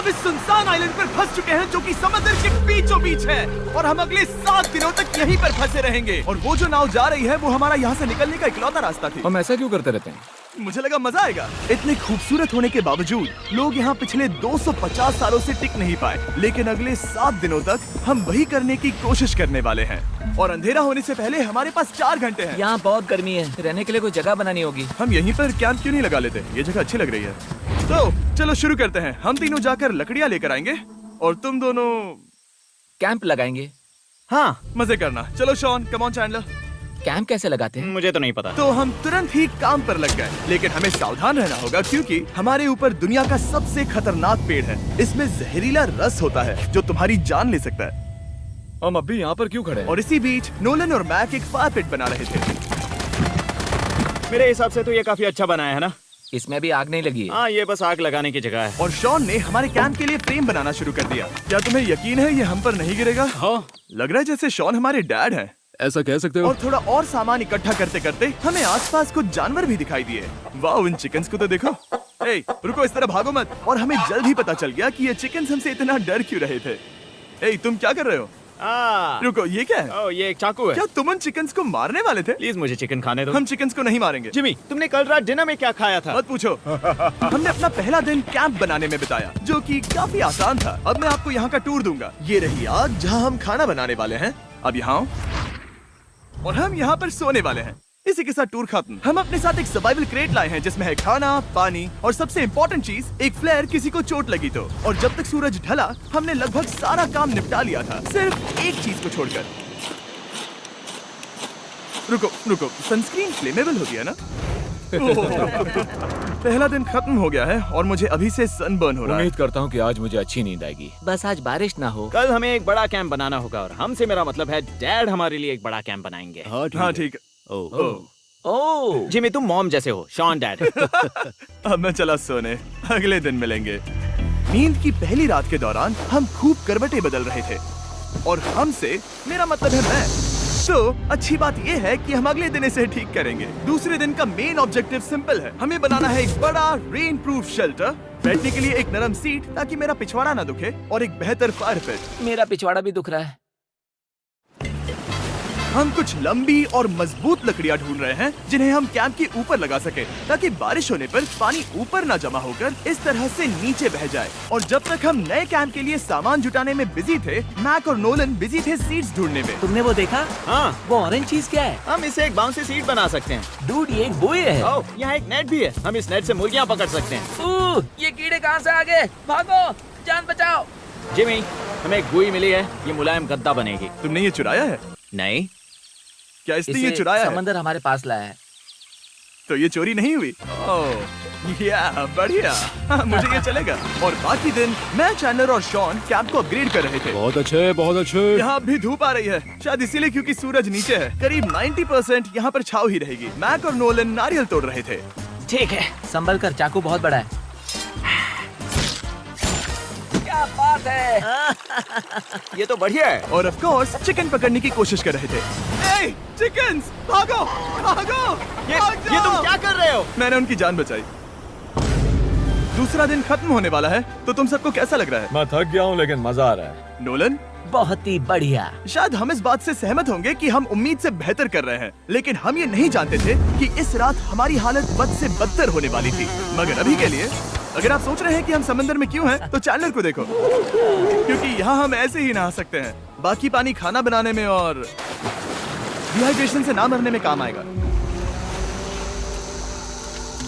अब इस सुनसान आइलैंड पर फंस चुके हैं जो कि समुद्र के बीचों बीच है और हम अगले 7 दिनों तक यहीं पर फंसे रहेंगे। और वो जो नाव जा रही है वो हमारा यहाँ से निकलने का इकलौता रास्ता थी। हम ऐसा क्यों करते रहते हैं? मुझे लगा मजा आएगा। इतने खूबसूरत होने के बावजूद लोग यहाँ पिछले 250 सालों से टिक नहीं पाए, लेकिन अगले 7 दिनों तक हम वही करने की कोशिश करने वाले हैं। और अंधेरा होने से पहले हमारे पास 4 घंटे हैं। यहाँ बहुत गर्मी है, रहने के लिए कोई जगह बनानी होगी। हम यहीं पर कैंप क्यों नहीं लगा लेते? ये जगह अच्छी लग रही है। तो चलो शुरू करते हैं। हम तीनों जाकर लकड़ियाँ लेकर आएंगे और तुम दोनों कैंप लगाएंगे। हाँ, मजे करना। चलो Shawn, come on Chandler. Camp कैसे लगाते हैं? मुझे तो नहीं पता। तो हम तुरंत ही काम पर लग गए, लेकिन हमें सावधान रहना होगा क्योंकि हमारे ऊपर दुनिया का सबसे खतरनाक पेड़ है। इसमें जहरीला रस होता है जो तुम्हारी जान ले सकता है। हम अभी यहाँ पर क्यों खड़े हैं? और इसी बीच नोलन और मैक एक फायर पिट बना रहे थे। मेरे हिसाब से तो ये काफी अच्छा बनाया है ना? इसमें भी आग नहीं लगी है। हाँ, ये बस आग लगाने की जगह है। और शॉन ने हमारे कैंप के लिए फ्रेम बनाना शुरू कर दिया। क्या तुम्हें यकीन है ये हम पर नहीं गिरेगा? हाँ। लग रहा है जैसे शॉन हमारे डैड हैं। ऐसा कह सकते हो? और थोड़ा और सामान इकट्ठा करते करते हमें आसपास कुछ जानवर भी दिखाई दिए। वाह, इन चिकन्स को तो देखो। ए, रुको, इस तरह भागो मत। और हमें जल्द ही पता चल गया कि ये चिकन्स हमसे इतना डर क्यों रहे थे। ए, तुम क्या कर रहे हो? रुको, ये क्या है? ओह, ये एक चाकू है। क्या तुम उन चिकन्स को मारने वाले थे? प्लीज मुझे चिकन खाने दो। हम चिकन्स को नहीं मारेंगे। जिमी, तुमने कल रात डिनर में क्या खाया था? मत पूछो। हमने अपना पहला दिन कैंप बनाने में बिताया, जो कि काफी आसान था। अब मैं आपको यहाँ का टूर दूंगा। ये रही आग जहाँ हम खाना बनाने वाले हैं। अब यहाँ आओ। और हम यहाँ पर सोने वाले हैं। इसी के साथ टूर खत्म। हम अपने साथ एक सर्वाइवल क्रेट लाए हैं जिसमें है खाना, पानी और सबसे इम्पोर्टेंट चीज, एक फ्लेयर किसी को चोट लगी तो। और जब तक सूरज ढला हमने लगभग सारा काम निपटा लिया था, सिर्फ एक चीज को छोड़कर। रुको, सनस्क्रीन फ्लेमेबल होती है ना? पहला दिन खत्म हो गया है और मुझे अभी से सनबर्न हो रहा है। उम्मीद करता हूँ कि आज मुझे अच्छी नींद आएगी। बस आज बारिश ना हो। कल हमें एक बड़ा कैंप बनाना होगा और हमसे मेरा मतलब है डैड हमारे लिए एक बड़ा कैंप बनाएंगे। हाँ ठीक है। ओह, जिमी, तुम मॉम जैसे हो। Shawn dad. अब मैं चला सोने, अगले दिन मिलेंगे। नींद की पहली रात के दौरान हम खूब करवटें बदल रहे थे और हमसे मेरा मतलब है मैं। तो अच्छी बात यह है कि हम अगले दिन इसे ठीक करेंगे। दूसरे दिन का मेन ऑब्जेक्टिव सिंपल है। हमें बनाना है एक बड़ा रेन प्रूफ शेल्टर, बैठने के लिए एक नरम सीट ताकि मेरा पिछवाड़ा ना दुखे, और एक बेहतर फायर पिट। मेरा पिछवाड़ा भी दुख रहा है। हम कुछ लंबी और मजबूत लकड़ियां ढूंढ रहे हैं जिन्हें हम कैंप के ऊपर लगा सके ताकि बारिश होने पर पानी ऊपर न जमा होकर इस तरह से नीचे बह जाए। और जब तक हम नए कैंप के लिए सामान जुटाने में बिजी थे, मैक और नोलन बिजी थे सीड्स ढूंढने में। तुमने वो देखा? हाँ, वो ऑरेंज चीज क्या है? हम इसे एक बाउंसी सीट बना सकते हैं। डूड, ये एक बुए है। ओह, यहाँ एक नेट भी है। हम इस नेट से मुर्गियाँ पकड़ सकते हैं। ये कीड़े कहाँ से आ गए? भागो, जान बचाओ। जिमी, हमें एक बुई मिली है। ये मुलायम गद्दा बनेगी। तुमने ये चुराया है? नहीं। क्या इसलिए ये चुराया है? समंदर हमारे पास लाया है। तो ये चोरी नहीं हुई? ओह, या बढ़िया। मुझे ये चलेगा। और बाकी दिन मैं, चैंडलर और शॉन कैंप को अपग्रेड कर रहे थे। बहुत अच्छे, बहुत अच्छे। यहाँ भी धूप आ रही है, शायद इसीलिए क्योंकि सूरज नीचे है। करीब 90% यहाँ पर छाव ही रहेगी। मैक और नोलन नारियल तोड़ रहे थे। ठीक है, संभल कर, चाकू बहुत बड़ा है। क्या बात है। ये तो बढ़िया है। और ऑफ कोर्स चिकन पकड़ने की कोशिश कर रहे थे। ए, चिकन्स, भागो, भागो, ये तुम क्या कर रहे हो? मैंने उनकी जान बचाई। दूसरा दिन खत्म होने वाला है, तो तुम सबको कैसा लग रहा है? मैं थक गया हूँ लेकिन मजा आ रहा है। नोलन, बहुत ही बढ़िया। शायद हम इस बात से सहमत होंगे कि हम उम्मीद से बेहतर कर रहे हैं, लेकिन हम ये नहीं जानते थे कि इस रात हमारी हालत बद से बदतर होने वाली थी। मगर अभी के लिए, अगर आप सोच रहे हैं कि हम समंदर में क्यों हैं, तो चैंडलर को देखो, क्योंकि यहाँ हम ऐसे ही नहा सकते हैं। बाकी पानी खाना बनाने में और डिहाइड्रेशन से ना मरने में काम आएगा।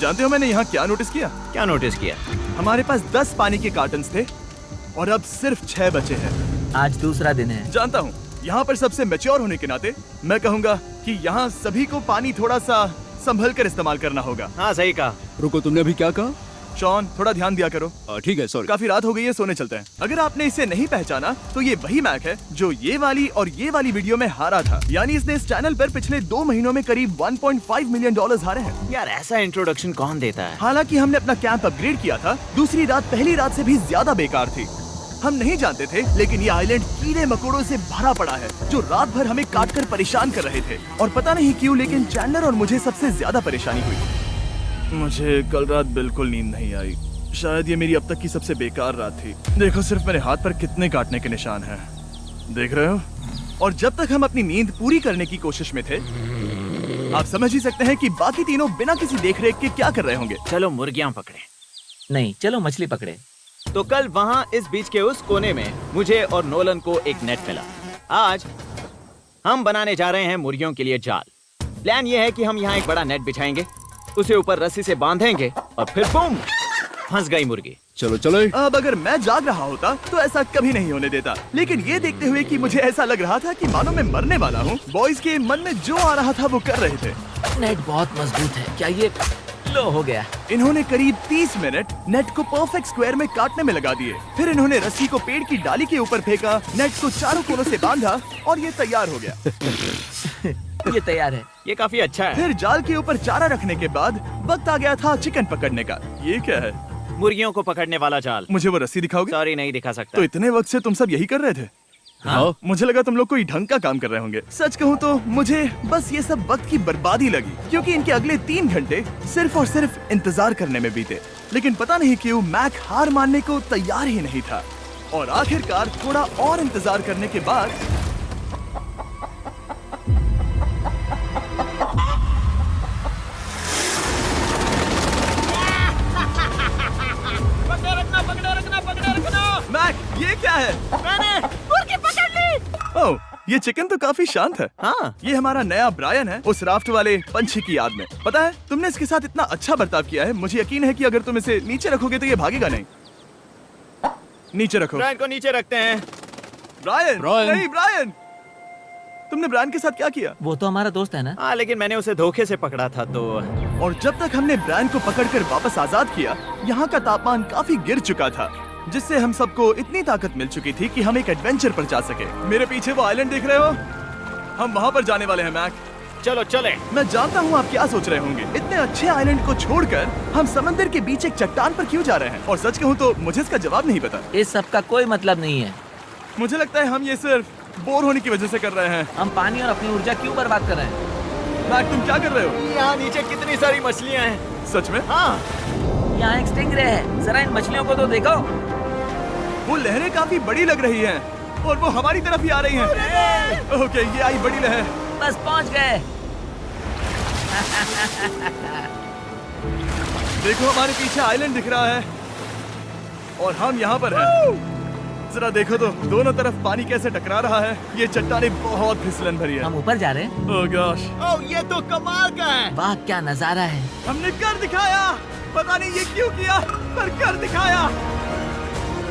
जानते हो मैंने यहाँ क्या नोटिस किया? क्या नोटिस किया? हमारे पास 10 पानी के कार्टन्स थे और अब सिर्फ 6 बचे हैं। आज दूसरा दिन है। जानता हूँ, यहाँ पर सबसे मैच्योर होने के नाते मैं कहूँगा कि यहाँ सभी को पानी थोड़ा सा संभल कर इस्तेमाल करना होगा। हाँ, सही कहा। रुको, तुमने अभी क्या कहा? शॉन, थोड़ा ध्यान दिया करो। ठीक है, सॉरी। काफी रात हो गई है, सोने चलते हैं। अगर आपने इसे नहीं पहचाना तो ये वही मैक है जो ये वाली और ये वाली वीडियो में हारा था। यानी इसने इस चैनल पर पिछले 2 महीनों में करीब $1.5 मिलियन हारे हैं। यार, ऐसा इंट्रोडक्शन कौन देता है? हालांकि हमने अपना कैंप अपग्रेड किया था, दूसरी रात पहली रात से भी ज्यादा बेकार थी। हम नहीं जानते थे, लेकिन ये आइलैंड कीड़े मकोड़ों से भरा पड़ा है जो रात भर हमें काट कर परेशान कर रहे थे। और पता नहीं क्यों, लेकिन चैंडलर और मुझे सबसे ज्यादा परेशानी हुई। मुझे कल रात बिल्कुल नींद नहीं आई। शायद ये मेरी अब तक की सबसे बेकार रात थी। देखो सिर्फ मेरे हाथ पर कितने काटने के निशान हैं। देख रहे हो? और जब तक हम अपनी नींद पूरी करने की कोशिश में थे, आप समझ ही सकते हैं कि बाकी तीनों बिना किसी देखरेख के क्या कर रहे होंगे। चलो मुर्गियां पकड़े। नहीं, चलो मछली पकड़े। तो कल वहाँ इस बीच के उस कोने में मुझे और नोलन को एक नेट मिला। आज हम बनाने जा रहे हैं मुर्गियों के लिए जाल। प्लान ये है कि हम यहाँ एक बड़ा नेट बिछाएंगे, उसे ऊपर रस्सी से बांधेंगे और फिर बूम, फंस गई मुर्गी। चलो चलो। अब अगर मैं जाग रहा होता तो ऐसा कभी नहीं होने देता, लेकिन ये देखते हुए कि मुझे ऐसा लग रहा था कि मानो मैं मरने वाला हूँ, बॉयज के मन में जो आ रहा था वो कर रहे थे। नेट बहुत मजबूत है। क्या ये लो हो गया? इन्होंने करीब 30 मिनट नेट को परफेक्ट स्क्वायर में काटने में लगा दिए। फिर इन्होंने रस्सी को पेड़ की डाली के ऊपर फेंका, नेट को चारों कोनों से बांधा और ये तैयार हो गया। ये तैयार है। ये काफी अच्छा है। फिर जाल के ऊपर चारा रखने के बाद वक्त आ गया था चिकन पकड़ने का। ये क्या है? मुर्गियों को पकड़ने वाला जाल। मुझे वो रस्सी दिखाओगे? सॉरी, नहीं दिखा सकता। तो इतने वक्त से तुम सब यही कर रहे थे? हाँ। मुझे लगा तुम लोग कोई ढंग का काम कर रहे होंगे। सच कहूँ तो मुझे बस ये सब वक्त की बर्बादी लगी, क्योंकि इनके अगले 3 घंटे सिर्फ और सिर्फ इंतजार करने में बीते। लेकिन पता नहीं क्यों मैक हार मानने को तैयार ही नहीं था। और आखिरकार थोड़ा और इंतजार करने के बाद मैक, ये क्या है? मैंने मुर्गी पकड़ ली। ओह, ये चिकन तो काफी शांत है। हाँ, ये हमारा नया ब्रायन है, उस राफ्ट वाले पंछी की याद में। पता है, तुमने इसके साथ इतना अच्छा बर्ताव किया है, मुझे यकीन है कि अगर तुम इसे नीचे रखोगे तो ये भागेगा नहीं। नीचे रखो। ब्रायन को नीचे रखते हैं। Brian, Brian. नहीं ब्रायन। तुमने ब्रायन के साथ क्या किया? वो तो हमारा दोस्त है ना। हाँ, लेकिन मैंने उसे धोखे से पकड़ा था तो। और जब तक हमने ब्रायन को पकड़कर वापस आजाद किया, यहाँ का तापमान काफी गिर चुका था, जिससे हम सबको इतनी ताकत मिल चुकी थी कि हम एक एडवेंचर पर जा सके। मेरे पीछे वो आइलैंड देख रहे हो? हम वहाँ पर जाने वाले हैं मैक। चलो चले। मैं जानता हूँ आप क्या सोच रहे होंगे, इतने अच्छे आइलैंड को छोड़कर हम समंदर के बीच एक चट्टान पर क्यों जा रहे हैं? और सच कहूँ तो मुझे इसका जवाब नहीं पता। इस सब का कोई मतलब नहीं है। मुझे लगता है हम ये सिर्फ बोर होने की वजह से कर रहे हैं। हम पानी और अपनी ऊर्जा क्यों बर्बाद कर रहे हैं? मैक, तुम क्या कर रहे हो? यहाँ नीचे कितनी सारी मछलियाँ हैं। सच में? हाँ, यहाँ एक स्टिंगरे है। जरा इन मछलियों को तो देखो। वो लहरें काफी बड़ी लग रही हैं और वो हमारी तरफ ही आ रही हैं। ओके, ये आई बड़ी लहर। बस पहुँच गए। देखो, हमारे पीछे आइलैंड दिख रहा है और हम यहाँ पर हैं। जरा देखो तो दोनों तरफ पानी कैसे टकरा रहा है। ये चट्टानें बहुत फिसलन भरी है। हम ऊपर जा रहे हैं। ओह गॉश, ओह ये तो कमाल का है। वाह, क्या नजारा है। हमने कर दिखाया। पता नहीं ये क्यों किया, पर कर दिखाया।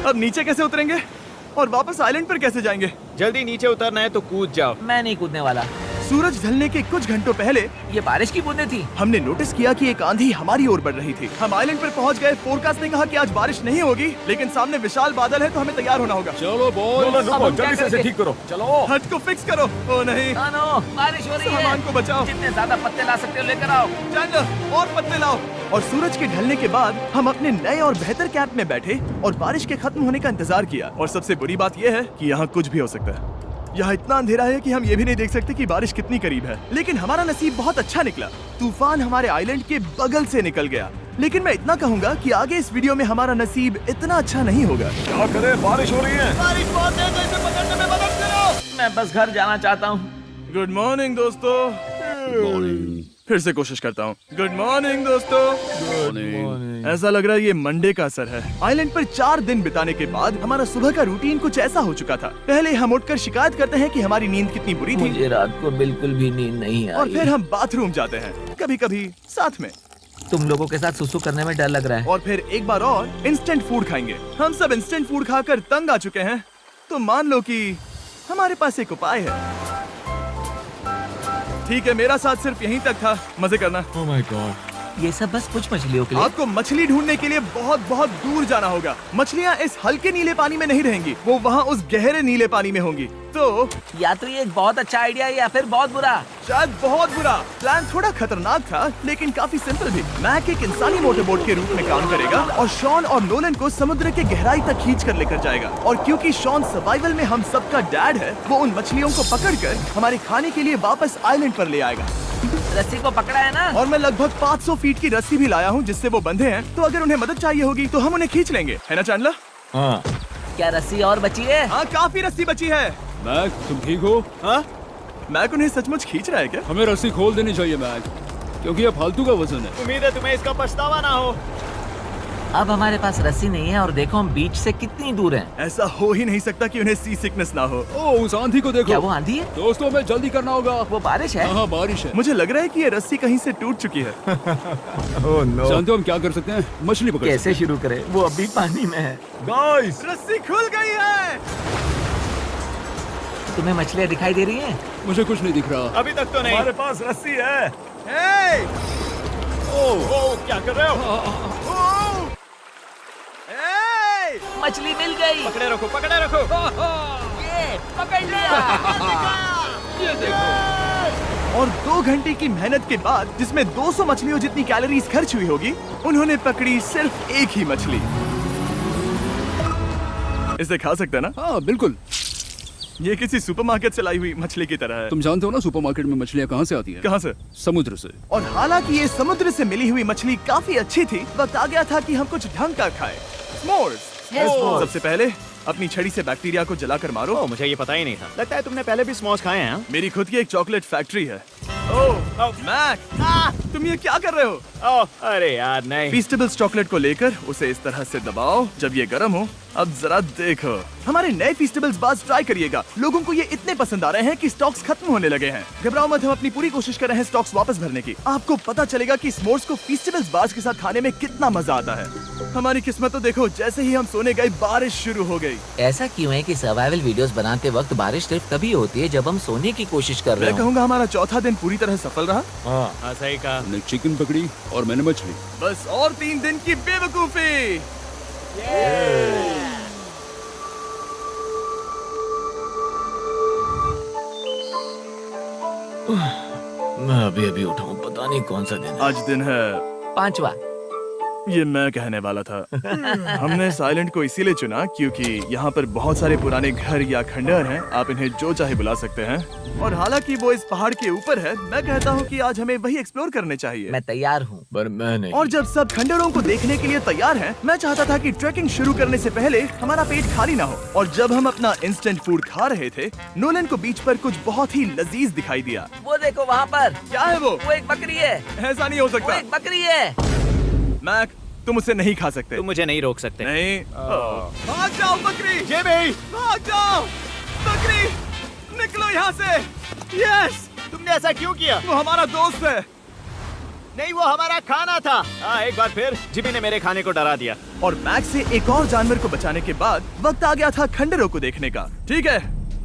अब नीचे कैसे उतरेंगे और वापस आइलैंड पर कैसे जाएंगे? जल्दी नीचे उतरना है तो कूद जाओ। मैं नहीं कूदने वाला। सूरज ढलने के कुछ घंटों पहले ये बारिश की बूंदें थी। हमने नोटिस किया कि एक आंधी हमारी ओर बढ़ रही थी। हम आइलैंड पर पहुंच गए। फोरकास्ट ने कहा कि आज बारिश नहीं होगी, लेकिन सामने विशाल बादल है तो हमें तैयार होना होगा। चलो बॉय। अब हम क्या करेंगे? ठीक करो। चलो। हट को फिक्स करो। ओ नहीं, नो, बारिश हो रही है। सामान को बचाओ। जितने ज्यादा पत्ते ला सकते हो लेकर आओ। चैंडलर, और पत्ते लाओ। और सूरज के ढलने के बाद हम अपने नए और बेहतर कैंप में बैठे और बारिश के खत्म होने का इंतजार किया। और सबसे बुरी बात यह है कि यहाँ कुछ भी हो सकता है। यहाँ इतना अंधेरा है कि हम ये भी नहीं देख सकते कि बारिश कितनी करीब है। लेकिन हमारा नसीब बहुत अच्छा निकला। तूफान हमारे आइलैंड के बगल से निकल गया। लेकिन मैं इतना कहूँगा कि आगे इस वीडियो में हमारा नसीब इतना अच्छा नहीं होगा। क्या करें, बारिश हो रही है। बारिश बहुत तेज है, इसे पकड़ने में मदद करो। मैं बस घर जाना चाहता हूँ। गुड मॉर्निंग दोस्तों। फिर से कोशिश करता हूँ। गुड मॉर्निंग दोस्तों। ऐसा लग रहा है ये मंडे का असर है। आइलैंड पर 4 दिन बिताने के बाद हमारा सुबह का रूटीन कुछ ऐसा हो चुका था। पहले हम उठकर शिकायत करते हैं कि हमारी नींद कितनी बुरी थी, मुझे रात को बिल्कुल भी नींद नहीं आई। और फिर हम बाथरूम जाते हैं, कभी कभी साथ में। तुम लोगों के साथ सुसु करने में डर लग रहा है। और फिर एक बार और इंस्टेंट फूड खाएंगे। हम सब इंस्टेंट फूड खाकर तंग आ चुके हैं, तो मान लो कि हमारे पास एक उपाय है। ठीक है, मेरा साथ सिर्फ यहीं तक था। मजे करना। Oh my God. ये सब बस कुछ मछलियों के लिए। आपको मछली ढूंढने के लिए बहुत बहुत दूर जाना होगा। मछलियाँ इस हल्के नीले पानी में नहीं रहेंगी, वो वहाँ उस गहरे नीले पानी में होंगी। तो या तो ये एक बहुत अच्छा आइडिया है या फिर बहुत बुरा। शायद बहुत बुरा। प्लान थोड़ा खतरनाक था, लेकिन काफी सिंपल भी। मैक एक इंसानी मोटरबोट के रूप में काम करेगा और शॉन और नोलन को समुद्र के गहराई तक खींच कर लेकर जाएगा। और क्योंकि शॉन सर्वाइवल में हम सबका डैड है, वो उन मछलियों को पकड़कर हमारे खाने के लिए वापस आइलैंड पर ले आएगा। रस्सी को पकड़ा है ना? और मैं लगभग 500 फीट की रस्सी भी लाया हूँ जिससे वो बंधे हैं, तो अगर उन्हें मदद चाहिए होगी तो हम उन्हें खींच लेंगे, है ना चैंडलर? हाँ क्या रस्सी और बची है? हाँ, काफी रस्सी बची है। मैक, तुम ठीक हो? हाँ, मैक उन्हें सचमुच खींच रहा है क्या? हमें रस्सी खोल देनी चाहिए मैक, क्योंकि ये फालतू का वजन है। उम्मीद है तुम्हें इसका पछतावा ना हो। अब हमारे पास रस्सी नहीं है और देखो हम बीच से कितनी दूर हैं। ऐसा हो ही नहीं सकता कि उन्हें सी सिकनेस ना हो। ओ, उस आंधी को देखो। क्या वो आंधी है? दोस्तों, हमें जल्दी करना होगा। वो बारिश है? हाँ, बारिश है। मुझे लग रहा है कि ये रस्सी कहीं से टूट चुकी है। जानते हो हम क्या कर सकते हैं? मछली पकड़ कैसे शुरू करें? वो अभी पानी में है। गाइस, रस्सी खुल गई है। तुम्हें मछलियाँ दिखाई दे रही हैं? मुझे कुछ नहीं दिख रहा। अभी तक तो नहीं। हमारे पास रस्सी है। हे! ओ, क्या कर रहे हो? हे! मछली मिल गई। पकड़े रखो, पकड़े रखो। ये पकड़ लिया। ये देखो। और 2 घंटे की मेहनत के बाद, जिसमें 200 मछलियों जितनी कैलोरीज खर्च हुई होगी, उन्होंने पकड़ी सिर्फ एक ही मछली। इसे खा सकते हैं ना? हाँ, बिल्कुल। ये किसी सुपरमार्केट से लाई हुई मछली की तरह है। तुम जानते हो ना सुपरमार्केट में मछलियाँ कहाँ से आती है? कहाँ से? समुद्र से। और हालांकि ये समुद्र से मिली हुई मछली काफी अच्छी थी, वक्त आ गया था कि हम कुछ ढंग का खाएं। S'mores। सबसे पहले अपनी छड़ी से बैक्टीरिया को जलाकर मारो। ओ, मुझे ये पता ही नहीं था। लगता है तुमने पहले भी स्मोक्स खाए हैं। मेरी खुद की एक चॉकलेट फैक्ट्री है। ओह मैक, तुम ये क्या कर रहे हो? ओह, अरे यार नहीं। फीस्टेबल्स चॉकलेट को लेकर उसे इस तरह से दबाओ जब ये गर्म हो। अब जरा देखो, हमारे नए फीस्टेबल्स बार्स ट्राई करिएगा। लोगों को ये इतने पसंद आ रहे हैं कि स्टॉक्स खत्म होने लगे हैं। घबराओ मत, हम अपनी पूरी कोशिश कर रहे हैं स्टॉक्स वापस भरने की। आपको पता चलेगा कि स्मोर्स को फीस्टेबल्स बार्स के साथ खाने में कितना मजा आता है। हमारी किस्मत तो देखो, जैसे ही हम सोने गए बारिश शुरू हो गई। ऐसा क्यों है कि सर्वाइवल वीडियोस बनाते वक्त बारिश सिर्फ तभी होती है जब हम सोने की कोशिश कर रहे मैं हो? कहूँगा हमारा चौथा दिन पूरी तरह सफल रहा। हाँ, सही कहा। हमने चिकन पकड़ी और मैंने मछली। बस और 3 दिन की बेवकूफी। मैं अभी अभी उठा हूँ, पता नहीं कौन सा दिन है। आज दिन है 5वां। ये मैं कहने वाला था। हमने इस आइलैंड को इसीलिए चुना क्योंकि यहाँ पर बहुत सारे पुराने घर या खंडहर हैं। आप इन्हें जो चाहे बुला सकते हैं। और हालांकि वो इस पहाड़ के ऊपर है, मैं कहता हूँ कि आज हमें वही एक्सप्लोर करने चाहिए। मैं तैयार हूँ। पर मैं नहीं। और जब सब खंडहरों को देखने के लिए तैयार हैं, मैं चाहता था कि ट्रैकिंग शुरू करने से पहले हमारा पेट खाली ना हो। और जब हम अपना इंस्टेंट फूड खा रहे थे, नोलन को बीच पर कुछ बहुत ही लजीज दिखाई दिया। वो देखो वहाँ पर। क्या है वो? वो एक बकरी है। ऐसा नहीं हो वो सकता। एक बकरी है। मैक, तुम उसे नहीं खा सकते। तुम मुझे नहीं रोक सकते। नहीं। भाग जाओ बकरी। ये भी। भाग जाओ बकरी, निकलो यहाँ से। यस, तुमने ऐसा क्यों किया? वो हमारा दोस्त है। नहीं, वो हमारा खाना था। एक बार फिर जिमी ने मेरे खाने को डरा दिया। और मैक से एक और जानवर को बचाने के बाद वक्त आ गया था खंडहरों को देखने का। ठीक है,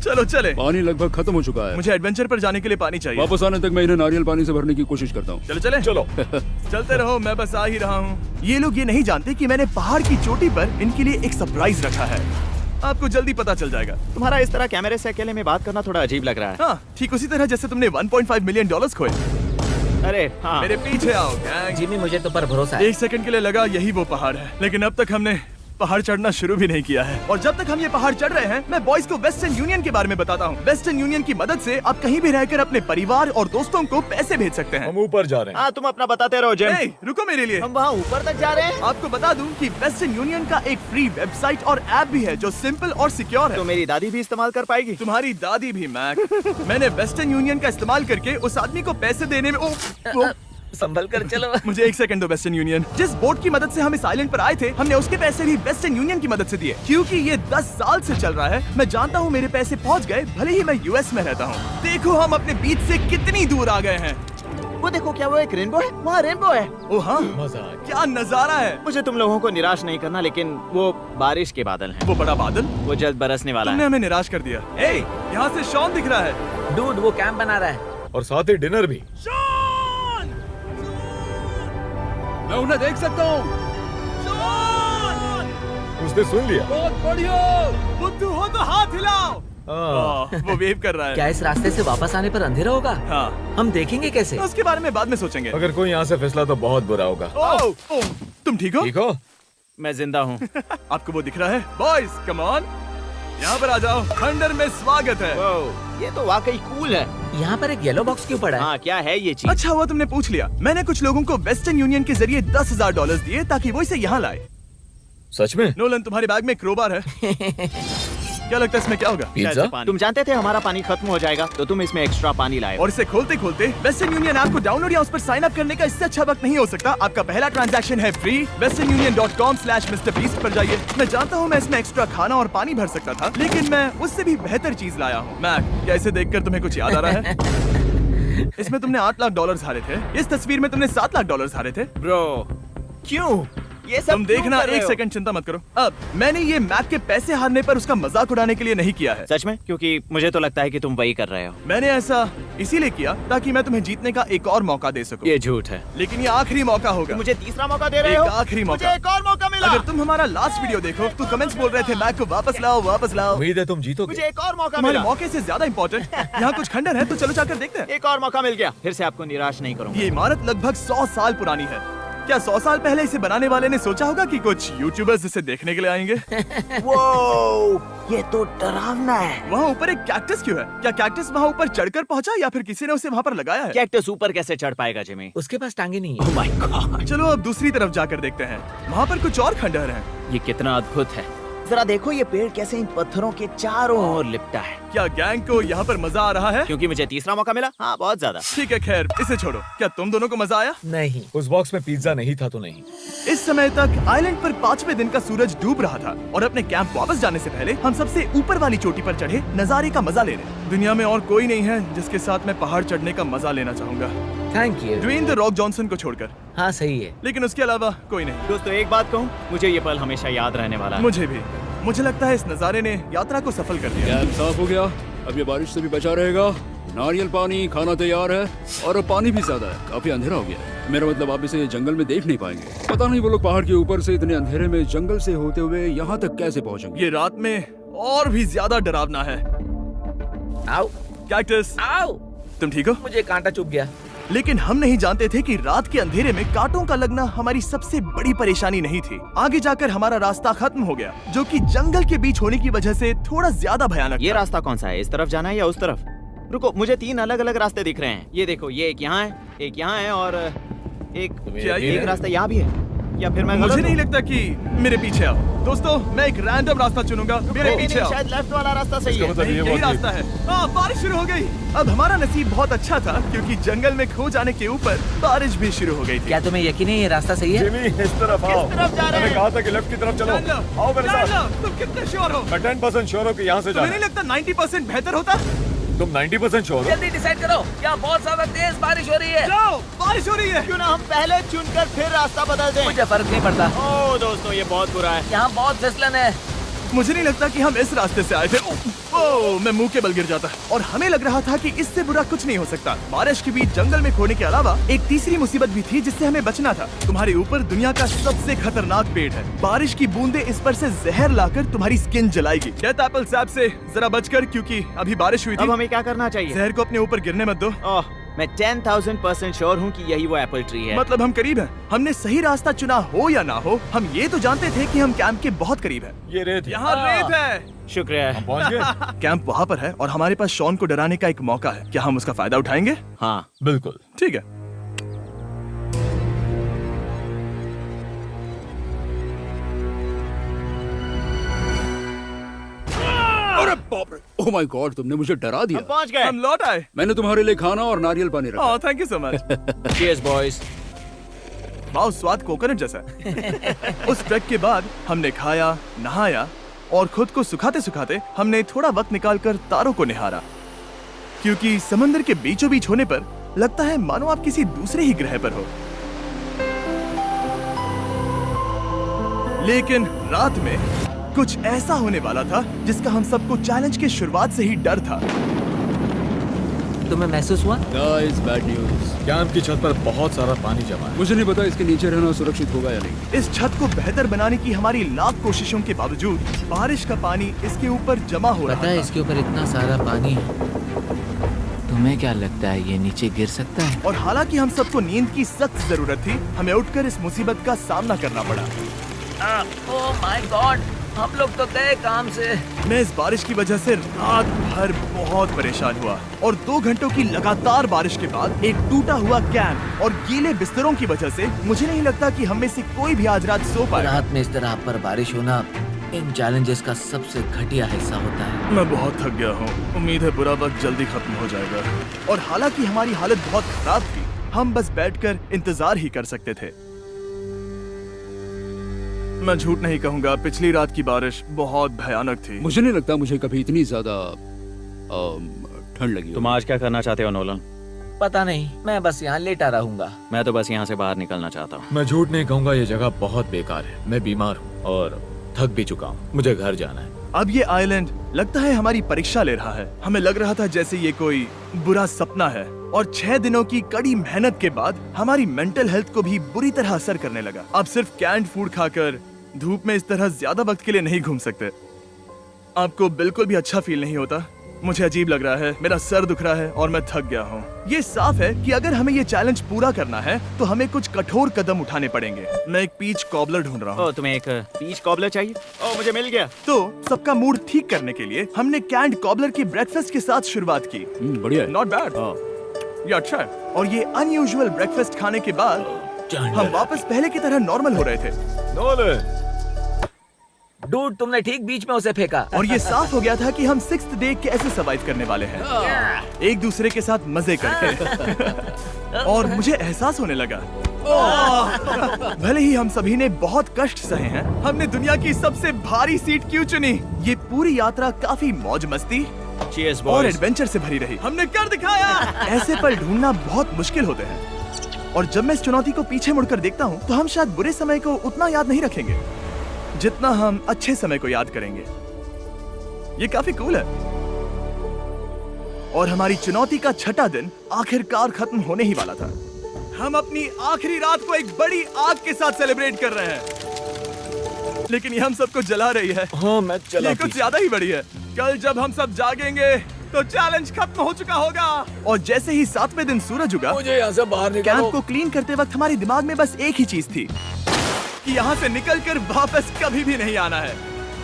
चलो चले। पानी लगभग खत्म हो चुका है। मुझे एडवेंचर पर जाने के लिए पानी चाहिए। वापस आने तक मैं इन्हें नारियल पानी से भरने की कोशिश करता हूँ। चलो चले। चलो चलते रहो, मैं बस आ ही रहा हूँ। ये लोग ये नहीं जानते कि मैंने पहाड़ की चोटी पर इनके लिए एक सरप्राइज रखा है। आपको जल्दी पता चल जाएगा। तुम्हारा इस तरह कैमरे से अकेले में बात करना थोड़ा अजीब लग रहा है। हाँ, ठीक उसी तरह जैसे तुमने $1.5 मिलियन खोए। अरे हाँ। मेरे पीछे आओ गैंग। जिमी, मुझे तो पर भरोसा है। 1 सेकंड के लिए लगा यही वो पहाड़ है, लेकिन अब तक हमने पहाड़ चढ़ना शुरू भी नहीं किया है। और जब तक हम ये पहाड़ चढ़ रहे हैं, मैं बॉयज को वेस्टर्न यूनियन के बारे में बताता हूँ। वेस्टर्न यूनियन की मदद से आप कहीं भी रहकर अपने परिवार और दोस्तों को पैसे भेज सकते हैं। हम ऊपर जा रहे हैं। हाँ, तुम अपना बताते रहो जिम। Hey, रुको मेरे लिए। हम वहाँ ऊपर तक जा रहे हैं। आपको बता दूं कि वेस्टर्न यूनियन का एक फ्री वेबसाइट और ऐप भी है जो सिंपल और सिक्योर है। तो मेरी दादी भी इस्तेमाल कर पाएगी। तुम्हारी दादी भी मैक। मैंने वेस्टर्न यूनियन का इस्तेमाल करके उस आदमी को पैसे देने में संभल कर चलो। मुझे 1 सेकंड दो। वेस्टर्न यूनियन, जिस बोट की मदद से हम इस आइलैंड पर आए थे, हमने उसके पैसे भी वेस्टर्न यूनियन की मदद से दिए। क्योंकि ये 10 साल से चल रहा है, मैं जानता हूँ मेरे पैसे पहुँच गए, भले ही मैं यूएस में रहता हूँ। देखो हम अपने बीच से कितनी दूर आ गए हैं। वो देखो, क्या वो एक रेनबो है? वहाँ रेनबो है। ओ हाँ, क्या नजारा है। मुझे तुम लोगों को निराश नहीं करना, लेकिन वो बारिश के बादल हैं। वो बड़ा बादल, वो जल्द बरसने वाला तुमने है। हमें निराश कर दिया। ए, यहाँ से शॉन दिख रहा है। डूड, वो कैंप बना रहा है। और साथ ही डिनर भी। शॉन! मैं उन्हें देख सकता हूँ। शॉन! उसने सुन लिया। बहुत बढ़िया। बुद्धू हो तो हाथ हिलाओ। वो वेव कर रहा है। क्या इस रास्ते से वापस आने पर अंधेरा होगा? हाँ, हम देखेंगे कैसे? उसके बारे में बाद में सोचेंगे। अगर कोई यहाँ से फिसला तो बहुत बुरा होगा। तुम ठीक हो? ठीक हो? मैं जिंदा हूँ। आपको वो दिख रहा है? Boys, come on. यहाँ पर आ जाओ, खंडर में स्वागत है। वाह, ये तो वाकई कूल है। यहाँ पर एक येलो बॉक्स क्यों पड़ा है? हाँ, क्या है ये चीज? अच्छा हुआ तुमने पूछ लिया। मैंने कुछ लोगों को वेस्टर्न यूनियन के जरिए $10,000 दिए ताकि वो इसे यहाँ लाए। सच में? नोलन, तुम्हारे बैग में क्रोबार है। क्या लगता है इसमें क्या होगा? शायद से पिज्जा? पानी। तुम जानते थे हमारा पानी खत्म हो जाएगा, तो तुम इसमें एक्स्ट्रा पानी लाए। और इसे खोलते खोलते वेस्टर्न यूनियन ऐप को डाउनलोड या उस पर साइन अप करने का इससे अच्छा वक्त नहीं हो सकता। आपका पहला ट्रांजैक्शन है फ्री। westernunion.com/MrBeast पर जाइए। मैं जानता हूँ मैं इसमें एक्स्ट्रा खाना और पानी भर सकता था, लेकिन मैं उससे भी बेहतर चीज लाया हूँ। मैक, क्या इसे देखकर तुम्हें कुछ याद आ रहा है? इसमें तुमने $8 लाख हारे थे। इस तस्वीर में तुमने $7 लाख हारे थे। ब्रो, क्यों? ये सब तुम क्यों देखना, कर रहे एक हो? सेकंड चिंता मत करो। अब मैंने ये मैक के पैसे हारने पर उसका मजाक उड़ाने के लिए नहीं किया है। सच में? क्योंकि मुझे तो लगता है कि तुम वही कर रहे हो। मैंने ऐसा इसीलिए किया ताकि मैं तुम्हें जीतने का एक और मौका दे सकूं। ये झूठ है। लेकिन ये आखिरी मौका होगा। तुम मुझे तीसरा मौका दे रहे एक हो? आखिरी मौका। मुझे एक और मौका मिला। अगर तुम हमारा लास्ट वीडियो देखो तो कमेंट्स बोल रहे थे मैक को वापस लाओ, वापस लाओ। उम्मीद है तुम जीतोगे। मुझे एक और मौका तुम्हारे मिला। मौके से ज्यादा इंपॉर्टेंट यहाँ कुछ खंडर है, तो चलो जाकर देखते हैं। एक और मौका मिल गया। फिर से आपको निराश नहीं करूंगा। ये इमारत लगभग 100 साल पुरानी है। क्या 100 साल पहले इसे बनाने वाले ने सोचा होगा कि कुछ यूट्यूबर्स इसे देखने के लिए आएंगे? वो, ये तो डरावना है। वहाँ ऊपर एक कैक्टस क्यों है? क्या कैक्टस वहाँ ऊपर चढ़कर पहुँचा या फिर किसी ने उसे वहाँ पर लगाया है? कैक्टस ऊपर कैसे चढ़ पाएगा जिमी? उसके पास टांगे नहीं है। ओह माय गॉड, चलो अब दूसरी तरफ जाकर देखते हैं। वहाँ पर कुछ और खंडहर हैं। ये कितना अद्भुत है। जरा देखो ये पेड़ कैसे इन पत्थरों के चारों ओर लिपटा है। क्या गैंग को यहाँ पर मजा आ रहा है? क्योंकि मुझे तीसरा मौका मिला। हाँ, बहुत ज्यादा। ठीक है, खैर इसे छोड़ो। क्या तुम दोनों को मजा आया? नहीं। उस बॉक्स में पिज्जा नहीं था तो नहीं। इस समय तक आइलैंड पर 5वें दिन का सूरज डूब रहा था और अपने कैंप वापस जाने से पहले हम सबसे ऊपर वाली चोटी पर चढ़े नजारे का मजा ले रहे। दुनिया में और कोई नहीं है जिसके साथ मैं पहाड़ चढ़ने का मजा लेना चाहूंगा, thank you. Dwayne the Rock Johnson को छोड़कर। हाँ सही है। लेकिन उसके अलावा कोई नहीं। दोस्तों, एक बात कहूँ, मुझे ये पल हमेशा याद रहने वाला है। मुझे भी। मुझे लगता है इस नजारे ने यात्रा को सफल कर दिया। कैंप साफ हो गया, अब ये बारिश से भी बचा रहेगा। नारियल पानी, खाना तैयार है और अब पानी भी ज्यादा है। काफी अंधेरा हो गया है। मेरा मतलब आप इसे जंगल में देख नहीं पाएंगे। पता नहीं वो लोग पहाड़ के ऊपर से इतने अंधेरे में जंगल से होते हुए यहाँ तक कैसे पहुँचेंगे। ये रात में और भी ज्यादा डरावना है। आओ कैक्टस, आओ। तुम ठीक हो? मुझे कांटा चुभ गया। लेकिन हम नहीं जानते थे कि रात के अंधेरे में कांटों का लगना हमारी सबसे बड़ी परेशानी नहीं थी। आगे जाकर हमारा रास्ता खत्म हो गया, जो कि जंगल के बीच होने की वजह से थोड़ा ज्यादा भयानक ये था। रास्ता कौन सा है? इस तरफ जाना है या उस तरफ? रुको, मुझे 3 अलग अलग रास्ते दिख रहे हैं। ये देखो, ये एक यहाँ है, एक यहाँ है और क्या ये एक रास्ता यहाँ भी है। या फिर मैं मुझे गलत नहीं हूँ? लगता कि मेरे पीछे आओ। दोस्तों, मैं एक रैंडम रास्ता चुनूंगा। मेरे नहीं, पीछे नहीं, आओ। शायद लेफ्ट वाला रास्ता सही है। नहीं, यही रास्ता है। बारिश शुरू हो गई। अब हमारा नसीब बहुत अच्छा था क्योंकि जंगल में खो जाने के ऊपर बारिश भी शुरू हो गई थी। क्या तुम्हें यकीन है ये रास्ता सही है? जिमी, इस तरफ आओ। किस तरफ जा रहे मैंने हैं? कहा था कि लेफ्ट की तरफ चलो। जान लो, आओ मेरे जान साथ। लो, तुम कितने श्योर हो? मैं 10% श्योर हूँ कि यहाँ से तुम्हें जाना। नहीं लगता 90% बेहतर होता? तुम 90% श्योर हो? जल्दी डिसाइड करो। यहाँ बहुत ज्यादा तेज बारिश हो रही है। जाओ, बारिश हो रही है। क्यों ना हम पहले चुनकर फिर रास्ता बदल दें? मुझे फर्क नहीं पड़ता। ओह दोस्तों, ये बहुत बुरा है। यहाँ बहुत फिसलन है। मुझे नहीं लगता कि हम इस रास्ते से आए थे। ओह, मैं मुंह के बल गिर जाता। और हमें लग रहा था कि इससे बुरा कुछ नहीं हो सकता। बारिश के बीच जंगल में खोने के अलावा एक तीसरी मुसीबत भी थी जिससे हमें बचना था। तुम्हारे ऊपर दुनिया का सबसे खतरनाक पेड़ है। बारिश की बूंदें इस पर से जहर लाकर तुम्हारी स्किन जलाएगी। डेथ एप्पल सैप से जरा बचकर, क्योंकि अभी बारिश हुई अब थी। हमें क्या करना चाहिए? जहर को अपने ऊपर गिरने मत दो। ओह, मैं 10,000% श्योर हूँ कि यही वो एप्पल ट्री है। मतलब हम करीब हैं। हमने सही रास्ता चुना हो या ना हो, हम ये तो जानते थे कि हम कैंप के बहुत करीब हैं। ये रेत है। यहाँ रेत है। शुक्रिया है। पहुँच गए? कैंप वहाँ पर है और हमारे पास शॉन को डराने का एक मौका है। क्या हम उसका फायदा उठाएंगे? हाँ, बिल्कुल। ठीक है। अरे बाप रे, ओह माय गॉड, तुमने मुझे डरा दिया। हम पहुँच गए। हम लौट आए। मैंने तुम्हारे लिए खाना और नारियल पानी रखा। Oh, thank you so much. Cheers, boys. वाह, स्वाद कोकोनट जैसा है। उस ट्रैक के बाद हमने खाया, नहाया और खुद को सुखाते सुखाते हमने थोड़ा वक्त निकालकर तारों को निहारा, क्योंकि समंदर के बीचों बीच होने पर लगता है मानो आप किसी दूसरे ही ग्रह पर हो। लेकिन रात में कुछ ऐसा होने वाला था जिसका हम सबको चैलेंज के शुरुआत से ही डर था। तुम्हें महसूस हुआ? Guys, bad news. कैंप की छत पर बहुत सारा पानी जमा है। मुझे नहीं पता इसके नीचे रहना सुरक्षित होगा या नहीं। इस छत को बेहतर बनाने की हमारी लाख कोशिशों के बावजूद बारिश का पानी इसके ऊपर जमा हो रहा पता है था। इसके ऊपर इतना सारा पानी है। तुम्हें क्या लगता है ये नीचे गिर सकता है? और हालांकि हम सबको नींद की सख्त जरूरत थी, हमें उठकर इस मुसीबत का सामना करना पड़ा। ओह माय गॉड, हम लोग तो गए काम से। मैं इस बारिश की वजह से रात भर बहुत परेशान हुआ और 2 घंटों की लगातार बारिश के बाद एक टूटा हुआ कैंप और गीले बिस्तरों की वजह से मुझे नहीं लगता कि हम में से कोई भी आज रात सो पाए। रात में इस तरह पर बारिश होना इन चैलेंजेस का सबसे घटिया हिस्सा होता है। मैं बहुत थक गया हूँ। उम्मीद है बुरा वक्त जल्दी खत्म हो जाएगा। और हालांकि हमारी हालत बहुत खराब थी, हम बस बैठकर इंतजार ही कर सकते थे। मैं झूठ नहीं कहूँगा, पिछली रात की बारिश बहुत भयानक थी। मुझे नहीं लगता मुझे कभी इतनी ज्यादा ठंड लगी हो। तुम आज क्या करना चाहते हो नोलन? पता नहीं, मैं बस यहाँ लेटा रहूंगा। मैं तो बस यहाँ से बाहर निकलना चाहता हूँ। मैं झूठ नहीं कहूंगा, ये जगह बहुत बेकार है। मैं बीमार हूँ और थक भी चुका हूँ। मुझे घर जाना है। अब ये आइलैंड लगता है हमारी परीक्षा ले रहा है। हमें लग रहा था जैसे ये कोई बुरा सपना है और 6 दिनों की कड़ी मेहनत के बाद हमारी मेंटल हेल्थ को भी बुरी तरह असर करने लगा। अब सिर्फ कैंड फूड खाकर धूप में इस तरह ज्यादा वक्त के लिए नहीं घूम सकते। आपको बिल्कुल भी अच्छा फील नहीं होता? मुझे अजीब लग रहा है, मेरा सर दुख रहा है और मैं थक गया हूँ। ये साफ है कि अगर हमें ये चैलेंज पूरा करना है तो हमें कुछ कठोर कदम उठाने पड़ेंगे। मैं एक पीच कॉबलर ढूंढ रहा हूँ। तुम्हें एक पीच कॉबलर चाहिए? मुझे मिल गया। तो सबका मूड ठीक करने के लिए हमने कैंड कॉबलर के ब्रेकफास्ट के साथ शुरुआत की। बढ़िया है। नॉट बैड, ये अच्छा है। और ये अनयूजुअल ब्रेकफास्ट खाने के बाद हम वापस पहले की तरह नॉर्मल हो रहे थे। नोलन, डूड, तुमने ठीक बीच में उसे फेंका। और ये साफ हो गया था कि हम 6th डे कैसे सर्वाइव करने वाले हैं, एक दूसरे के साथ मजे करके। और मुझे एहसास होने लगा, भले ही हम सभी ने बहुत कष्ट सहे हैं, हमने दुनिया की सबसे भारी सीट क्यों चुनी? ये पूरी यात्रा काफी मौज मस्ती Cheers, और boys. एडवेंचर से भरी रही। हमने कर दिखाया। ऐसे पल ढूंढना बहुत मुश्किल होते हैं और जब मैं इस चुनौती को पीछे मुड़कर देखता हूँ तो हम शायद बुरे समय को उतना याद नहीं रखेंगे जितना हम अच्छे समय को याद करेंगे। ये काफी कूल है। और हमारी चुनौती का 6ठा दिन आखिरकार खत्म होने ही वाला था। हम अपनी आखिरी रात को एक बड़ी आग के साथ सेलिब्रेट कर रहे हैं, लेकिन ये हम सबको जला रही है। हाँ मैं चला ये कुछ ज्यादा ही बड़ी है। कल जब हम सब जागेंगे तो चैलेंज खत्म हो चुका होगा। और जैसे ही 7वें दिन सूरज उगा, मुझे यहाँ से बाहर कैंप निकालो। को क्लीन करते वक्त हमारे दिमाग में बस एक ही चीज थी कि यहाँ से निकलकर वापस कभी भी नहीं आना है।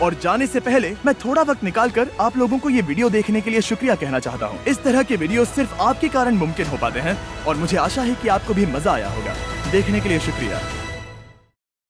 और जाने से पहले मैं थोड़ा वक्त निकालकर आप लोगों को ये वीडियो देखने के लिए शुक्रिया कहना चाहता हूँ। इस तरह के वीडियो सिर्फ आपके कारण मुमकिन हो पाते हैं और मुझे आशा है कि आपको भी मजा आया होगा। देखने के लिए शुक्रिया।